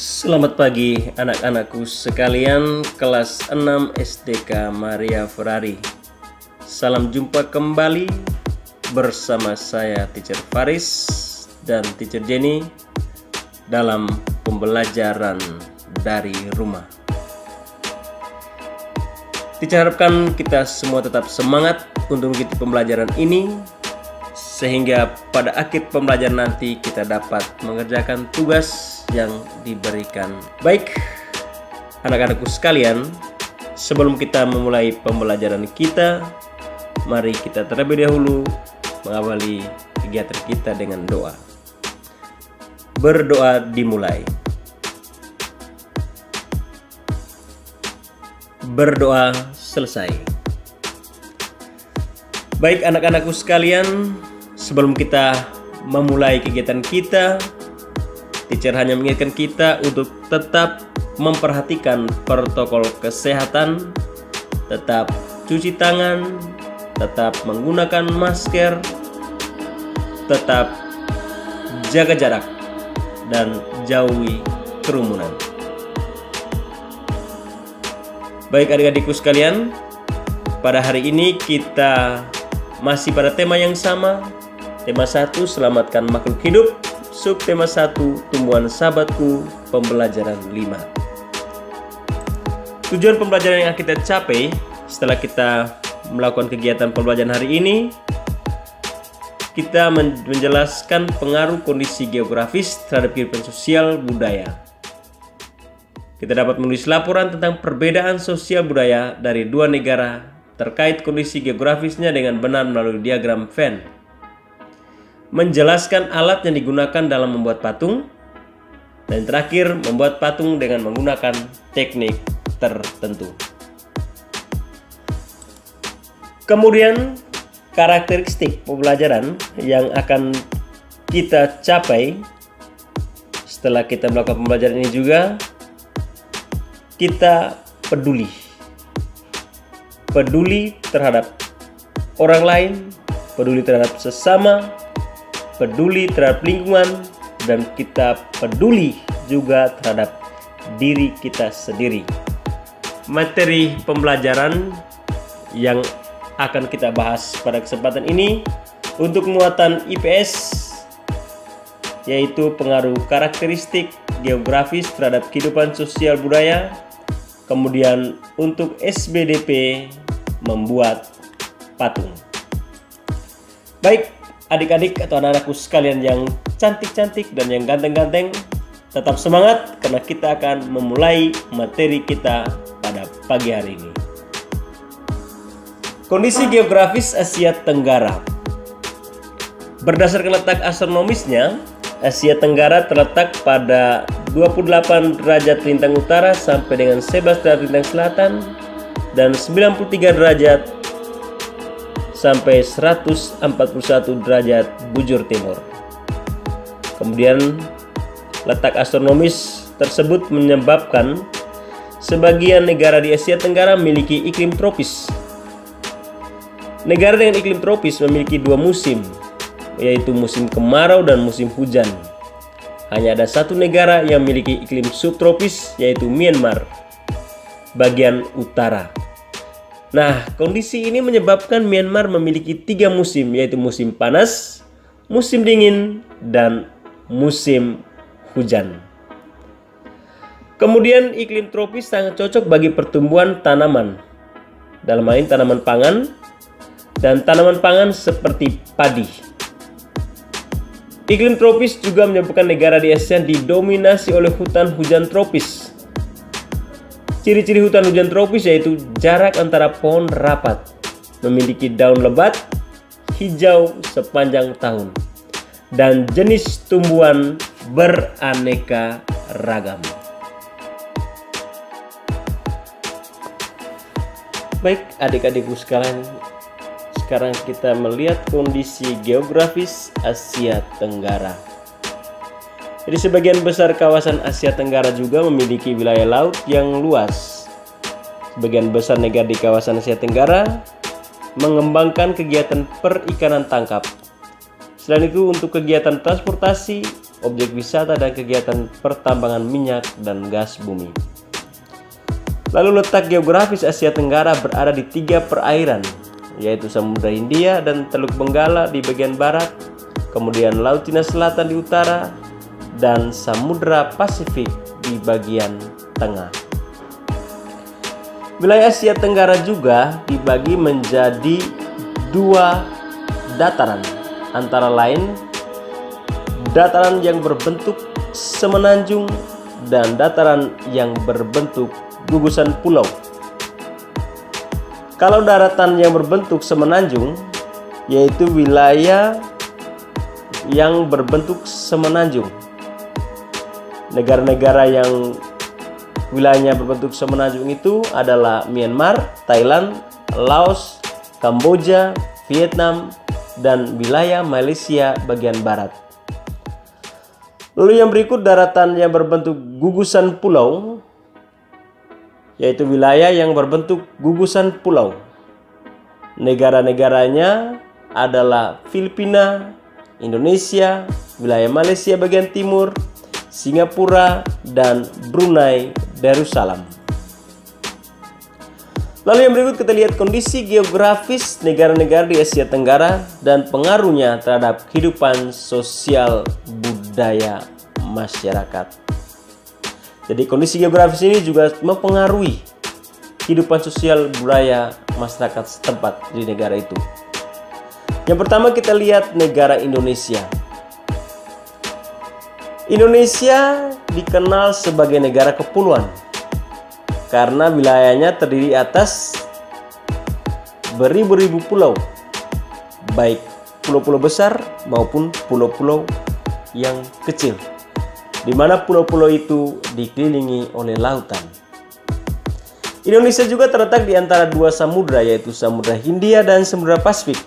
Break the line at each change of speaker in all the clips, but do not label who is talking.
Selamat pagi anak-anakku sekalian kelas 6 SDK Maria Ferrari. Salam jumpa kembali bersama saya Teacher Faris dan Teacher Jenny dalam pembelajaran dari rumah. Teacher harapkan kita semua tetap semangat untuk mengikuti pembelajaran ini sehingga pada akhir pembelajaran nanti kita dapat mengerjakan tugas yang diberikan. Baik, anak-anakku sekalian, sebelum kita memulai pembelajaran kita, mari kita terlebih dahulu mengawali kegiatan kita dengan doa. Berdoa dimulai. Berdoa selesai. Baik anak-anakku sekalian, sebelum kita memulai kegiatan kita, Teacher hanya mengingatkan kita untuk tetap memperhatikan protokol kesehatan, tetap cuci tangan, tetap menggunakan masker, tetap jaga jarak, dan jauhi kerumunan. Baik adik-adikku sekalian, pada hari ini kita masih pada tema yang sama. Tema 1, selamatkan makhluk hidup. Subtema 1, tumbuhan sahabatku, pembelajaran 5. Tujuan pembelajaran yang akan kita capai setelah kita melakukan kegiatan pembelajaran hari ini, kita menjelaskan pengaruh kondisi geografis terhadap kehidupan sosial budaya. Kita dapat menulis laporan tentang perbedaan sosial budaya dari dua negara terkait kondisi geografisnya dengan benar melalui diagram Venn. Menjelaskan alat yang digunakan dalam membuat patung, dan terakhir membuat patung dengan menggunakan teknik tertentu. Kemudian karakteristik pembelajaran yang akan kita capai setelah kita melakukan pembelajaran ini juga, kita peduli terhadap orang lain, peduli terhadap sesama, peduli terhadap lingkungan, dan kita peduli juga terhadap diri kita sendiri. Materi pembelajaran yang akan kita bahas pada kesempatan ini untuk muatan IPS yaitu pengaruh karakteristik geografis terhadap kehidupan sosial budaya. Kemudian untuk SBDP membuat patung. Baik, adik-adik atau anak-anakku sekalian yang cantik-cantik dan yang ganteng-ganteng, tetap semangat karena kita akan memulai materi kita pada pagi hari ini. Kondisi geografis Asia Tenggara. Berdasarkan letak astronomisnya, Asia Tenggara terletak pada 28 derajat lintang utara sampai dengan 11 derajat lintang selatan dan 93 derajat sampai 141 derajat bujur timur. Kemudian letak astronomis tersebut menyebabkan sebagian negara di Asia Tenggara memiliki iklim tropis. Negara dengan iklim tropis memiliki dua musim, yaitu musim kemarau dan musim hujan. Hanya ada satu negara yang memiliki iklim subtropis, yaitu Myanmar, bagian utara. Nah, kondisi ini menyebabkan Myanmar memiliki 3 musim, yaitu musim panas, musim dingin, dan musim hujan. Kemudian iklim tropis sangat cocok bagi pertumbuhan tanaman, dalam hal ini tanaman pangan, dan tanaman pangan seperti padi. Iklim tropis juga menyebabkan negara di Asia didominasi oleh hutan hujan tropis. Ciri-ciri hutan hujan tropis yaitu jarak antara pohon rapat, memiliki daun lebat, hijau sepanjang tahun, dan jenis tumbuhan beraneka ragam. Baik adik-adikku sekalian, sekarang kita melihat kondisi geografis Asia Tenggara. Jadi sebagian besar kawasan Asia Tenggara juga memiliki wilayah laut yang luas. Sebagian besar negara di kawasan Asia Tenggara mengembangkan kegiatan perikanan tangkap. Selain itu untuk kegiatan transportasi, objek wisata dan kegiatan pertambangan minyak dan gas bumi. Lalu letak geografis Asia Tenggara berada di 3 perairan, yaitu Samudra Hindia dan Teluk Benggala di bagian barat, kemudian Laut Cina Selatan di utara, dan Samudra Pasifik di bagian tengah. Wilayah Asia Tenggara juga dibagi menjadi 2 dataran, antara lain dataran yang berbentuk semenanjung dan dataran yang berbentuk gugusan pulau. Kalau daratan yang berbentuk semenanjung, yaitu wilayah yang berbentuk semenanjung. Negara-negara yang wilayahnya berbentuk semenanjung itu adalah Myanmar, Thailand, Laos, Kamboja, Vietnam, dan wilayah Malaysia bagian barat. Lalu yang berikut daratan yang berbentuk gugusan pulau, yaitu wilayah yang berbentuk gugusan pulau. Negara-negaranya adalah Filipina, Indonesia, wilayah Malaysia bagian timur, Singapura, dan Brunei Darussalam. Lalu yang berikut kita lihat kondisi geografis negara-negara di Asia Tenggara dan pengaruhnya terhadap kehidupan sosial budaya masyarakat. Jadi kondisi geografis ini juga mempengaruhi kehidupan sosial budaya masyarakat setempat di negara itu. Yang pertama kita lihat negara Indonesia. Indonesia dikenal sebagai negara kepulauan karena wilayahnya terdiri atas beribu-ribu pulau, baik pulau-pulau besar maupun pulau-pulau yang kecil, di mana pulau-pulau itu dikelilingi oleh lautan. Indonesia juga terletak di antara 2 samudra, yaitu Samudra Hindia dan Samudra Pasifik,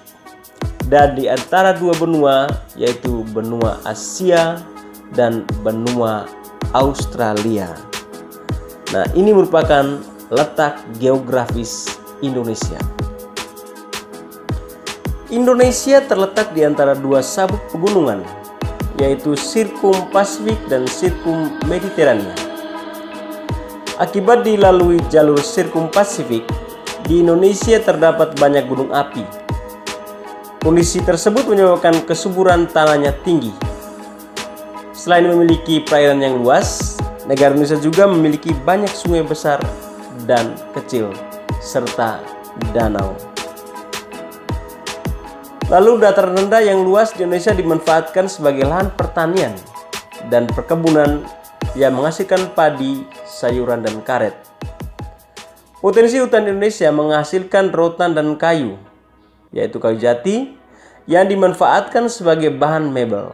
dan di antara 2 benua, yaitu benua Asia dan benua Australia. Nah, ini merupakan letak geografis Indonesia. Indonesia terletak di antara 2 sabuk pegunungan, yaitu Sirkum Pasifik dan Sirkum Mediterania. Akibat dilalui jalur Sirkum Pasifik, di Indonesia terdapat banyak gunung api. Kondisi tersebut menyebabkan kesuburan tanahnya tinggi. Selain memiliki perairan yang luas, negara Indonesia juga memiliki banyak sungai besar dan kecil, serta danau. Lalu dataran rendah yang luas di Indonesia dimanfaatkan sebagai lahan pertanian dan perkebunan yang menghasilkan padi, sayuran, dan karet. Potensi hutan Indonesia menghasilkan rotan dan kayu, yaitu kayu jati, yang dimanfaatkan sebagai bahan mebel.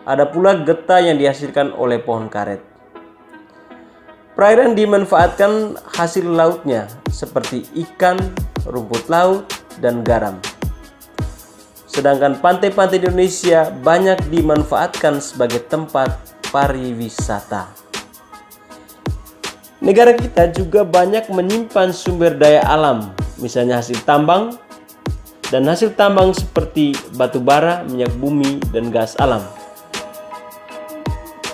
Ada pula getah yang dihasilkan oleh pohon karet. Perairan dimanfaatkan hasil lautnya seperti ikan, rumput laut, dan garam. Sedangkan pantai-pantai di Indonesia banyak dimanfaatkan sebagai tempat pariwisata. Negara kita juga banyak menyimpan sumber daya alam, misalnya hasil tambang, dan hasil tambang seperti batu bara, minyak bumi, dan gas alam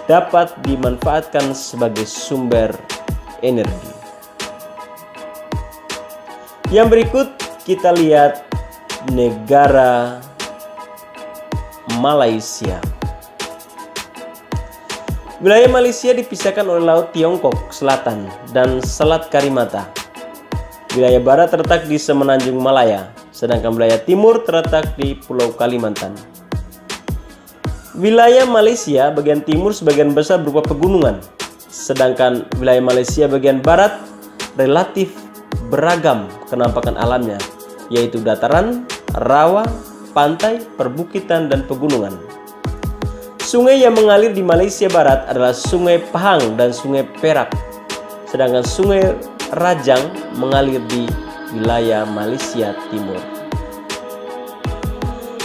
dapat dimanfaatkan sebagai sumber energi. Yang berikut kita lihat negara Malaysia. Wilayah Malaysia dipisahkan oleh Laut Tiongkok Selatan dan Selat Karimata. Wilayah barat terletak di Semenanjung Malaya, sedangkan wilayah timur terletak di Pulau Kalimantan. Wilayah Malaysia bagian timur sebagian besar berupa pegunungan, sedangkan wilayah Malaysia bagian barat relatif beragam penampakan alamnya, yaitu dataran, rawa, pantai, perbukitan, dan pegunungan. Sungai yang mengalir di Malaysia Barat adalah Sungai Pahang dan Sungai Perak, sedangkan Sungai Rajang mengalir di wilayah Malaysia Timur.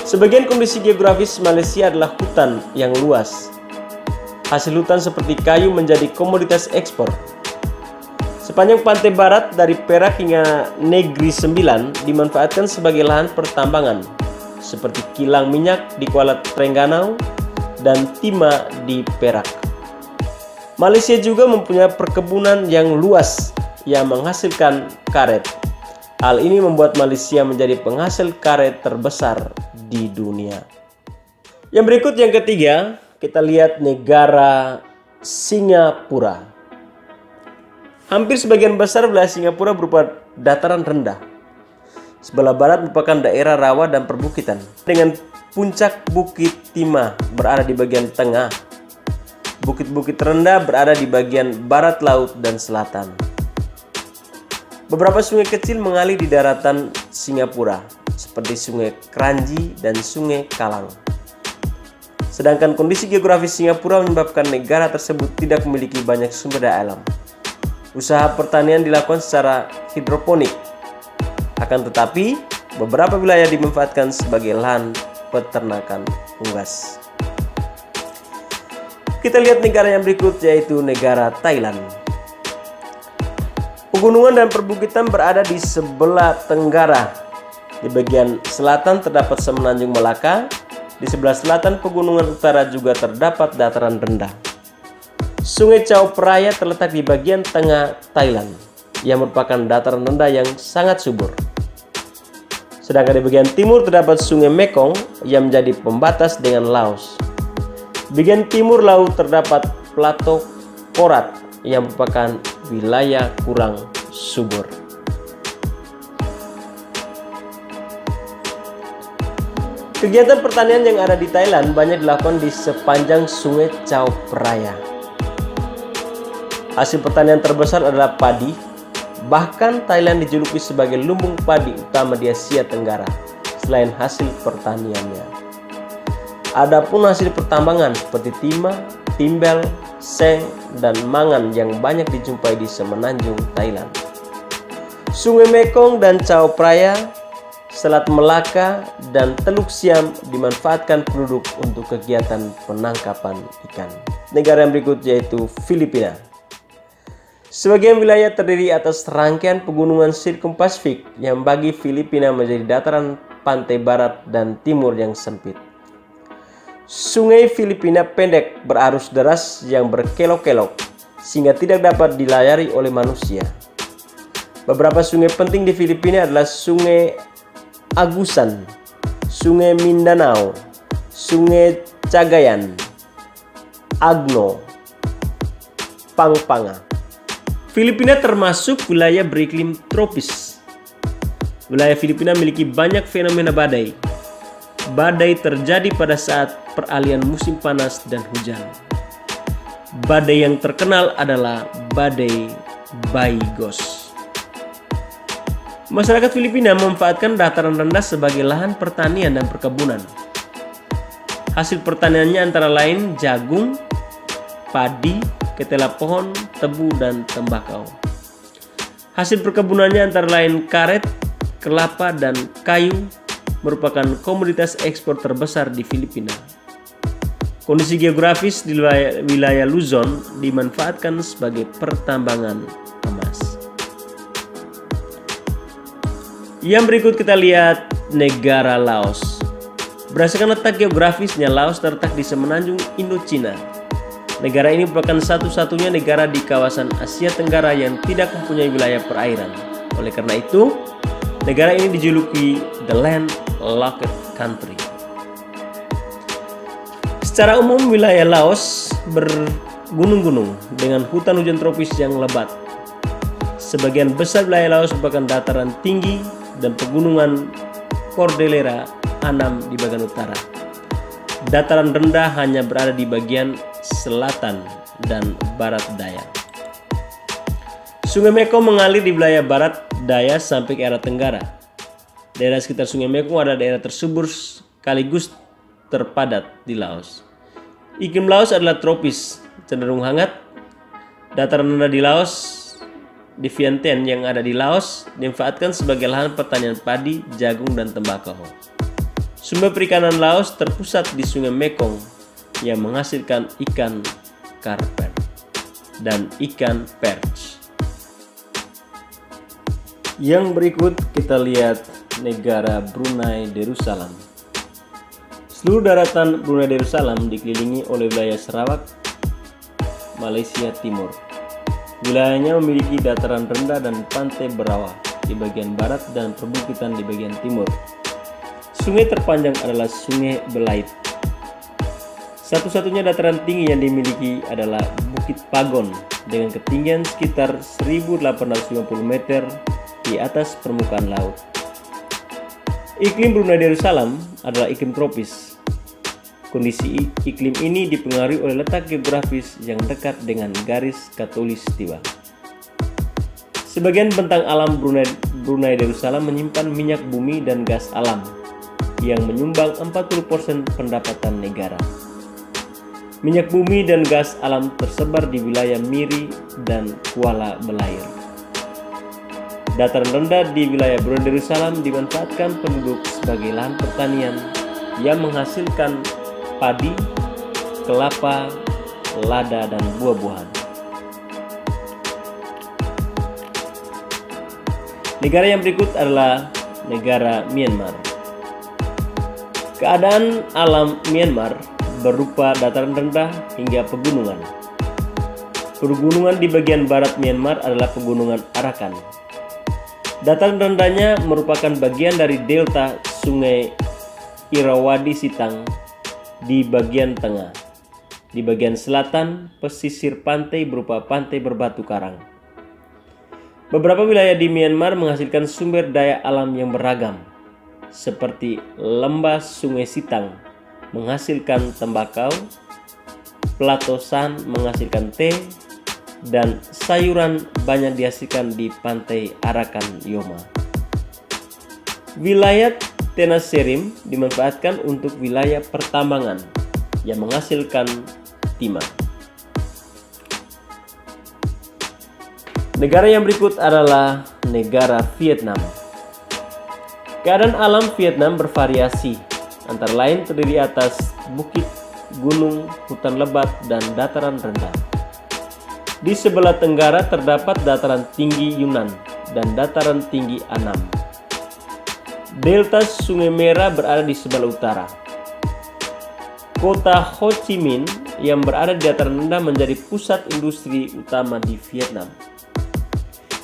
Sebagian kondisi geografis Malaysia adalah hutan yang luas. Hasil hutan seperti kayu menjadi komoditas ekspor. Sepanjang pantai barat dari Perak hingga Negeri Sembilan dimanfaatkan sebagai lahan pertambangan, seperti kilang minyak di Kuala Trengganu dan timah di Perak. Malaysia juga mempunyai perkebunan yang luas yang menghasilkan karet. Hal ini membuat Malaysia menjadi penghasil karet terbesar di dunia. Yang berikut yang ketiga, kita lihat negara Singapura. Hampir sebagian besar wilayah Singapura berupa dataran rendah. Sebelah barat merupakan daerah rawa dan perbukitan, dengan puncak Bukit Timah berada di bagian tengah. Bukit-bukit rendah berada di bagian barat laut dan selatan. Beberapa sungai kecil mengalir di daratan Singapura, seperti Sungai Kranji dan Sungai Kalang. Sedangkan kondisi geografis Singapura menyebabkan negara tersebut tidak memiliki banyak sumber daya alam. Usaha pertanian dilakukan secara hidroponik. Akan tetapi, beberapa wilayah dimanfaatkan sebagai lahan peternakan unggas. Kita lihat negara yang berikut, yaitu negara Thailand. Pegunungan dan perbukitan berada di sebelah tenggara. Di bagian selatan terdapat Semenanjung Melaka. Di sebelah selatan pegunungan utara juga terdapat dataran rendah. Sungai Chao Phraya terletak di bagian tengah Thailand, yang merupakan dataran rendah yang sangat subur. Sedangkan di bagian timur terdapat Sungai Mekong yang menjadi pembatas dengan Laos. Di bagian timur laut terdapat Plato Korat yang merupakan wilayah kurang subur. Kegiatan pertanian yang ada di Thailand banyak dilakukan di sepanjang Sungai Chao Phraya. Hasil pertanian terbesar adalah padi. Bahkan Thailand dijuluki sebagai lumbung padi utama di Asia Tenggara selain hasil pertaniannya. Adapun hasil pertambangan seperti timah, timbel, seng, dan mangan yang banyak dijumpai di semenanjung Thailand. Sungai Mekong dan Chao Phraya, Selat Melaka, dan Teluk Siam dimanfaatkan penduduk untuk kegiatan penangkapan ikan. Negara yang berikut yaitu Filipina. Sebagian wilayah terdiri atas rangkaian pegunungan Sirkumpasifik yang bagi Filipina menjadi dataran pantai barat dan timur yang sempit. Sungai Filipina pendek berarus deras yang berkelok-kelok sehingga tidak dapat dilayari oleh manusia. Beberapa sungai penting di Filipina adalah Sungai Agusan, Sungai Mindanao, Sungai Cagayan, Agno, Pampanga. Filipina termasuk wilayah beriklim tropis. Wilayah Filipina memiliki banyak fenomena badai. Badai terjadi pada saat peralihan musim panas dan hujan. Badai yang terkenal adalah badai Baigos. Masyarakat Filipina memanfaatkan dataran rendah sebagai lahan pertanian dan perkebunan. Hasil pertaniannya antara lain jagung, padi, ketela pohon, tebu, dan tembakau. Hasil perkebunannya antara lain karet, kelapa, dan kayu merupakan komoditas ekspor terbesar di Filipina. Kondisi geografis di wilayah Luzon dimanfaatkan sebagai pertambangan emas. Yang berikut kita lihat negara Laos. Berdasarkan letak geografisnya, Laos terletak di semenanjung Indochina. Negara ini merupakan satu-satunya negara di kawasan Asia Tenggara yang tidak mempunyai wilayah perairan. Oleh karena itu, negara ini dijuluki The Landlocked Country. Secara umum, wilayah Laos bergunung-gunung dengan hutan hujan tropis yang lebat. Sebagian besar wilayah Laos merupakan dataran tinggi dan pegunungan Cordillera Annam di bagian utara. Dataran rendah hanya berada di bagian selatan dan barat daya. Sungai Mekong mengalir di wilayah barat daya sampai ke arah tenggara. Daerah sekitar Sungai Mekong adalah daerah tersubur sekaligus terpadat di Laos. Iklim Laos adalah tropis, cenderung hangat. Dataran rendah di Laos, di Vientiane yang ada di Laos, dimanfaatkan sebagai lahan pertanian padi, jagung, dan tembakau. Sumber perikanan Laos terpusat di Sungai Mekong yang menghasilkan ikan karper dan ikan perch. Yang berikut kita lihat negara Brunei Darussalam. Seluruh daratan Brunei Darussalam dikelilingi oleh wilayah Sarawak, Malaysia Timur. Wilayahnya memiliki dataran rendah dan pantai berawa di bagian barat dan perbukitan di bagian timur. Sungai terpanjang adalah Sungai Belait. Satu-satunya dataran tinggi yang dimiliki adalah Bukit Pagon dengan ketinggian sekitar 1850 meter di atas permukaan laut. Iklim Brunei Darussalam adalah iklim tropis. Kondisi iklim ini dipengaruhi oleh letak geografis yang dekat dengan garis khatulistiwa. Sebagian bentang alam Brunei Darussalam menyimpan minyak bumi dan gas alam yang menyumbang 40% pendapatan negara. Minyak bumi dan gas alam tersebar di wilayah Miri dan Kuala Belair. Dataran rendah di wilayah Brunei Darussalam dimanfaatkan penduduk sebagai lahan pertanian yang menghasilkan padi, kelapa, lada, dan buah-buahan. Negara yang berikut adalah negara Myanmar. Keadaan alam Myanmar berupa dataran rendah hingga pegunungan. Pegunungan di bagian barat Myanmar adalah pegunungan Arakan. Dataran rendahnya merupakan bagian dari delta Sungai Irrawaddy Sitang di bagian tengah. Di bagian selatan, pesisir pantai berupa pantai berbatu karang. Beberapa wilayah di Myanmar menghasilkan sumber daya alam yang beragam, seperti lembah Sungai Sitang menghasilkan tembakau, Plato San menghasilkan teh, dan sayuran banyak dihasilkan di pantai Arakan Yoma. Wilayah Tenasserim dimanfaatkan untuk wilayah pertambangan yang menghasilkan timah. Negara yang berikut adalah negara Vietnam. Keadaan alam Vietnam bervariasi, antara lain terdiri atas bukit, gunung, hutan lebat, dan dataran rendah. Di sebelah tenggara terdapat dataran tinggi Yunnan dan dataran tinggi Annam. Delta Sungai Merah berada di sebelah utara. Kota Ho Chi Minh yang berada di dataran rendah menjadi pusat industri utama di Vietnam.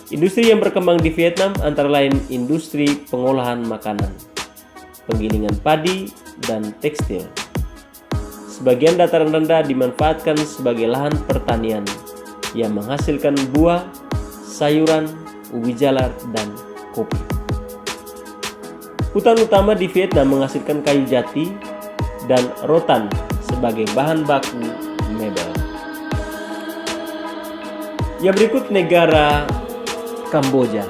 Industri yang berkembang di Vietnam antara lain industri pengolahan makanan, penggilingan padi, dan tekstil. Sebagian dataran rendah dimanfaatkan sebagai lahan pertanian yang menghasilkan buah, sayuran, ubi jalar, dan kopi. Hutan utama di Vietnam menghasilkan kayu jati dan rotan sebagai bahan baku mebel. Yang berikut negara Kamboja.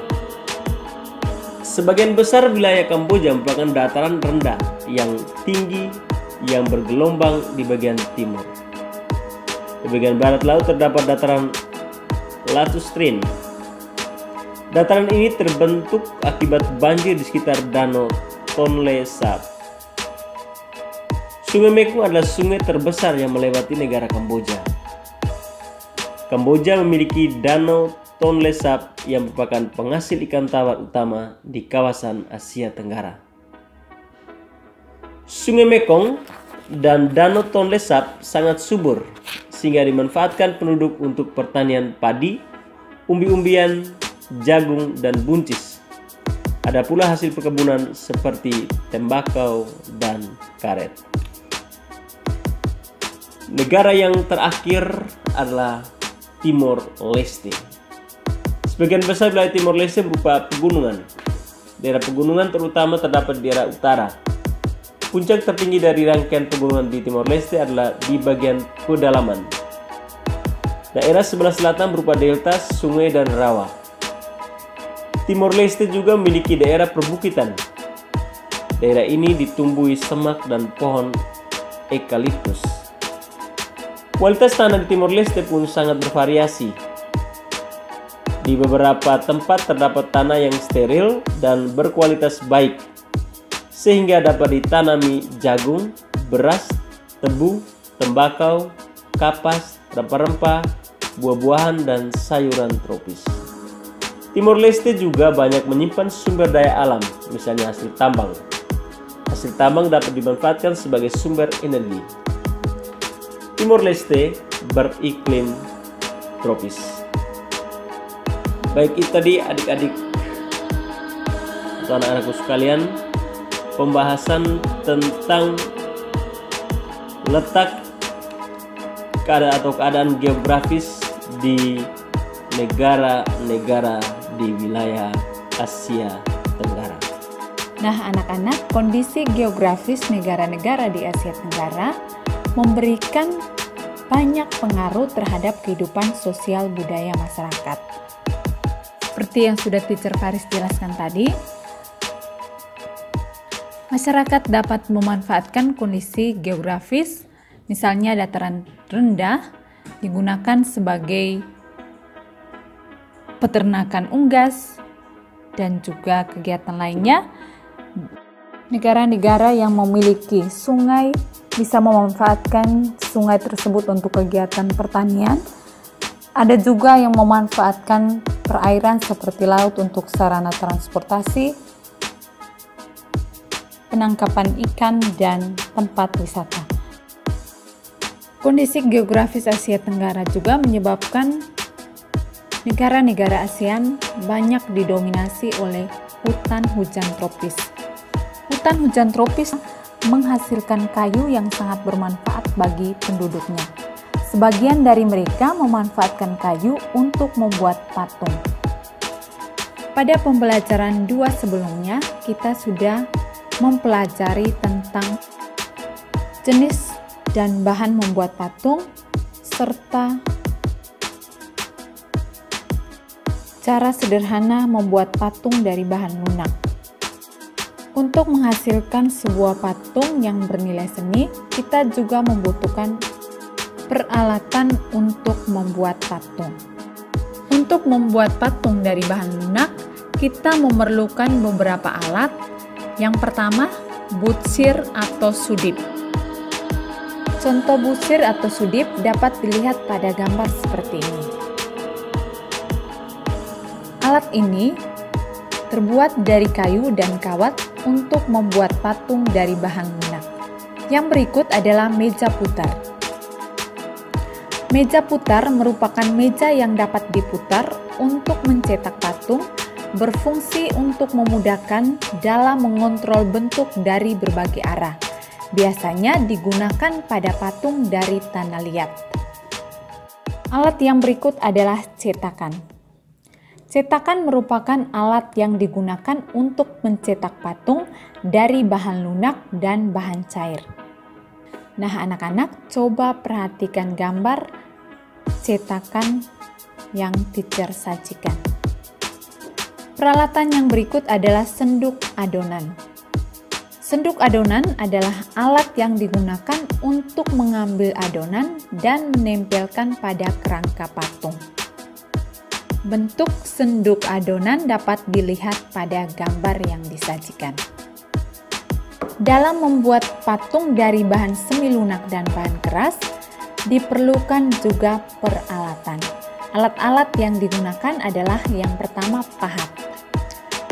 Sebagian besar wilayah Kamboja merupakan dataran rendah yang tinggi yang bergelombang di bagian timur. Di bagian barat laut terdapat dataran Latustrin. Dataran ini terbentuk akibat banjir di sekitar Danau Tonle Sap. Sungai Mekong adalah sungai terbesar yang melewati negara Kamboja. Kamboja memiliki Danau Tonle Sap yang merupakan penghasil ikan tawar utama di kawasan Asia Tenggara. Sungai Mekong dan Danau Tonle Sap sangat subur sehingga dimanfaatkan penduduk untuk pertanian padi, umbi-umbian, jagung, dan buncis. Ada pula hasil perkebunan seperti tembakau dan karet. Negara yang terakhir adalah Timor Leste. Sebagian besar wilayah Timor Leste berupa pegunungan. Daerah pegunungan terutama terdapat di daerah utara. Puncak tertinggi dari rangkaian pegunungan di Timor Leste adalah di bagian pedalaman. Daerah sebelah selatan berupa delta, sungai, dan rawa. Timor Leste juga memiliki daerah perbukitan. Daerah ini ditumbuhi semak dan pohon eukaliptus. Kualitas tanah di Timor Leste pun sangat bervariasi. Di beberapa tempat terdapat tanah yang steril dan berkualitas baik, sehingga dapat ditanami jagung, beras, tebu, tembakau, kapas, rempah-rempah, buah-buahan, dan sayuran tropis. Timor Leste juga banyak menyimpan sumber daya alam, misalnya hasil tambang. Hasil tambang dapat dimanfaatkan sebagai sumber energi. Timor Leste beriklim tropis. Baik, itu tadi adik-adik atau anak-anakku sekalian, pembahasan tentang letak keadaan geografis di negara-negara di wilayah Asia Tenggara.
Nah, anak-anak, kondisi geografis negara-negara di Asia Tenggara memberikan banyak pengaruh terhadap kehidupan sosial budaya masyarakat. Seperti yang sudah Teacher Faris jelaskan tadi, masyarakat dapat memanfaatkan kondisi geografis, misalnya dataran rendah, digunakan sebagai peternakan unggas dan juga kegiatan lainnya. Negara-negara yang memiliki sungai bisa memanfaatkan sungai tersebut untuk kegiatan pertanian. Ada juga yang memanfaatkan perairan seperti laut untuk sarana transportasi, penangkapan ikan, dan tempat wisata. Kondisi geografis Asia Tenggara juga menyebabkan negara-negara ASEAN banyak didominasi oleh hutan hujan tropis. Hutan hujan tropis menghasilkan kayu yang sangat bermanfaat bagi penduduknya. Sebagian dari mereka memanfaatkan kayu untuk membuat patung. Pada pembelajaran 2 sebelumnya, kita sudah mempelajari tentang jenis dan bahan membuat patung, serta cara sederhana membuat patung dari bahan lunak. Untuk menghasilkan sebuah patung yang bernilai seni, kita juga membutuhkan peralatan untuk membuat patung. Untuk membuat patung dari bahan lunak, kita memerlukan beberapa alat. Yang pertama, butsir atau sudip. Contoh butsir atau sudip dapat dilihat pada gambar seperti ini. Alat ini terbuat dari kayu dan kawat untuk membuat patung dari bahan lunak. Yang berikut adalah meja putar. Meja putar merupakan meja yang dapat diputar untuk mencetak patung, berfungsi untuk memudahkan dalam mengontrol bentuk dari berbagai arah. Biasanya digunakan pada patung dari tanah liat. Alat yang berikut adalah cetakan. Cetakan merupakan alat yang digunakan untuk mencetak patung dari bahan lunak dan bahan cair. Nah, anak-anak, coba perhatikan gambar cetakan yang teacher sajikan. Peralatan yang berikut adalah senduk adonan. Senduk adonan adalah alat yang digunakan untuk mengambil adonan dan menempelkan pada kerangka patung. Bentuk senduk adonan dapat dilihat pada gambar yang disajikan. Dalam membuat patung dari bahan semi lunak dan bahan keras, diperlukan juga peralatan. Alat-alat yang digunakan adalah yang pertama pahat.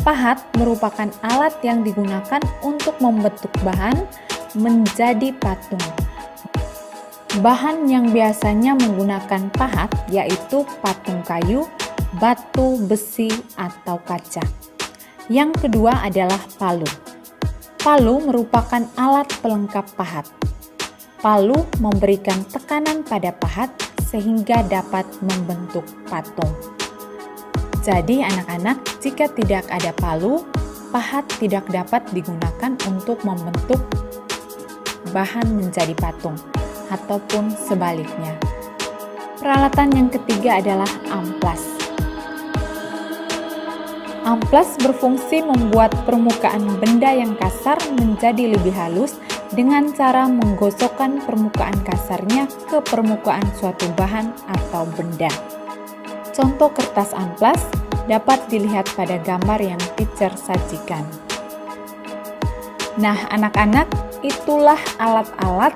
Pahat merupakan alat yang digunakan untuk membentuk bahan menjadi patung. Bahan yang biasanya menggunakan pahat yaitu patung kayu, batu, besi, atau kaca. Yang kedua adalah palu. Palu merupakan alat pelengkap pahat. Palu memberikan tekanan pada pahat sehingga dapat membentuk patung. Jadi anak-anak, jika tidak ada palu, pahat tidak dapat digunakan untuk membentuk bahan menjadi patung, ataupun sebaliknya. Peralatan yang ketiga adalah amplas. Amplas berfungsi membuat permukaan benda yang kasar menjadi lebih halus dengan cara menggosokkan permukaan kasarnya ke permukaan suatu bahan atau benda. Contoh kertas amplas dapat dilihat pada gambar yang teacher sajikan. Nah, anak-anak, itulah alat-alat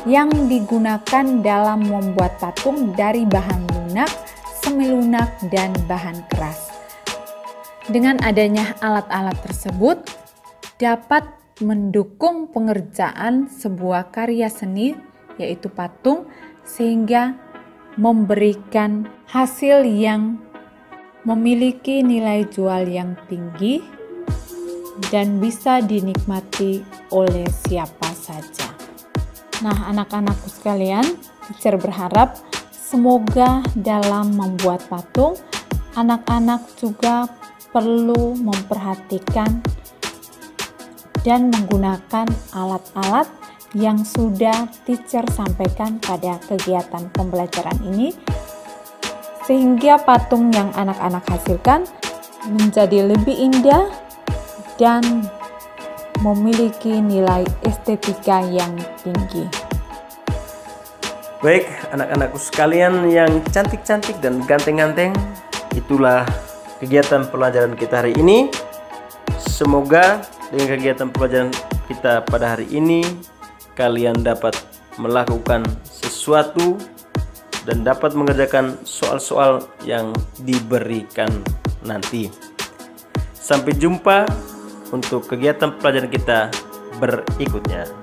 yang digunakan dalam membuat patung dari bahan lunak, semi lunak, dan bahan keras. Dengan adanya alat-alat tersebut, dapat mendukung pengerjaan sebuah karya seni, yaitu patung, sehingga memberikan hasil yang memiliki nilai jual yang tinggi dan bisa dinikmati oleh siapa saja. Nah, anak-anakku sekalian, teacher berharap semoga dalam membuat patung, anak-anak juga perlu memperhatikan dan menggunakan alat-alat yang sudah teacher sampaikan pada kegiatan pembelajaran ini, sehingga patung yang anak-anak hasilkan menjadi lebih indah dan memiliki nilai estetika yang tinggi.
Baik, anak-anakku sekalian yang cantik-cantik dan ganteng-ganteng, itulah kegiatan pelajaran kita hari ini. Semoga dengan kegiatan pelajaran kita pada hari ini, kalian dapat melakukan sesuatu dan dapat mengerjakan soal-soal yang diberikan nanti. Sampai jumpa untuk kegiatan pelajaran kita berikutnya.